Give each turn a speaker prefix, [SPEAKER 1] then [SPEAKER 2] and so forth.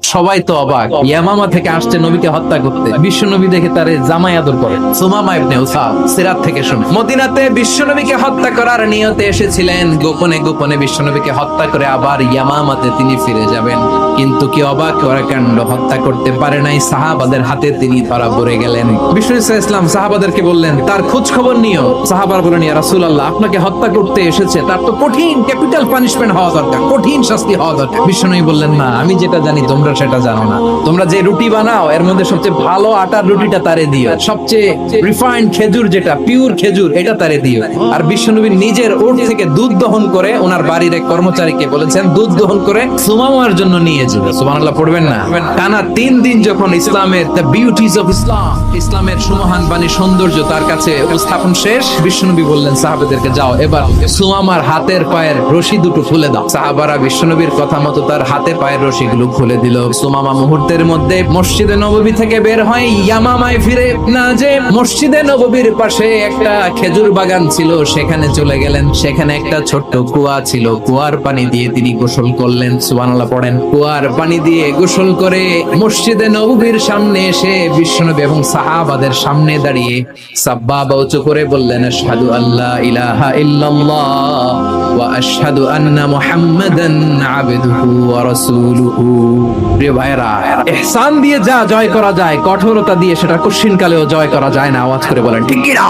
[SPEAKER 1] সবাই তো অবাক, ইয়ামামা থেকে আসছে নবীকে হত্যা করতে, বিশ্ব নবী দেখে তারে জামাই আদর করে। সুমামা ইবনে উসাব সিরাত থেকে শুনে, মদিনাতে বিশ্ব নবীকে হত্যা করার নিয়তে এসেছিলেন, গোপনে গোপনে বিশ্ব নবীকে হত্যা করে আবার ইয়ামামাতে তিনি ফিরে যাবেন। কিন্তু কি অবাক করা কাণ্ড, হত্যা করতে পারে নাই, সাহাবাদের হাতে তিনি ধরা পড়ে গেলেন। বিষ্ণু ইসলাম সাহাবাদেরকে বললেন তার খোঁজ খবর নিও। সাহাবার বলেন, ইয়া রাসূলুল্লাহ, আপনাকে হত্যা করতে এসেছে, তার তো কঠিন ক্যাপিটাল পানিশমেন্ট হওয়া দরকার, কঠিন শাস্তি হওয়া দরকার। বিষ্ণু বললেন, না, আমি যেটা জানি তোমরা সেটা জানো না। তোমরা যে রুটি বানাও এর মধ্যে সবচেয়ে ভালো আটার রুটিটা তারে দিও, সবচেয়ে রিফাইন্ড খেজুর যেটা পিওর খেজুর এটা তারে দিও। আর বিশ্বনবী নিজের ওট থেকে দুধ দহন করে ওনার বাড়ির এক কর্মচারীকে বলেছেন দুধ দহন করে সুমামার জন্য নিয়ে যাবে। সুবহানাল্লাহ পড়বেন না? টানা 3 দিন যখন ইসলামের দ্য বিউটিজ অফ ইসলাম, ইসলামের সুমহান বাণী সৌন্দর্য তার কাছে উপস্থাপন শেষ, বিশ্বনবী বললেন সাহাবাদেরকে, যাও এবার সুমামার হাতের পায়ের রশি দুটো খুলে দাও। সাহাবারা বিশ্বনবীর কথা মতো তার হাতে পায়ের রশিগুলো খুলে দিল। সুমামা মুহূর্তের মধ্যে মসজিদে নববী থেকে বের হয় ইয়ামামায় ফিরে না যে মসজিদে নববীর পাশে একটা খেজুর বাগান ছিল সেখানে চলে গেলেন। সেখানে একটা ছোট্ট কুয়া ছিল, কুয়ার পানি দিয়ে তিনি গোসল করলেন। সুবহানাল্লাহ পড়েন। কুয়ার পানি দিয়ে গোসল করে মসজিদে নববীর সামনে এসে বিশ্বনবী এবং সাহাবাদের সামনে দাঁড়িয়ে সাব্বাবা উঁচু করে বললেন, আশহাদু আল্লা ইলাহা ইল্লাল্লাহ ওয়া আশহাদু আন্না মুহাম্মাদান আবদুহু ওয়া রাসূলুহু। প্রিয় ভাইরা, ইহসান দিয়ে যা জয় করা যায়, কঠোরতা দিয়ে সেটা কঠিন কালেও জয় করা যায় না। আওয়াজ করে বলেন ঠিক কি না?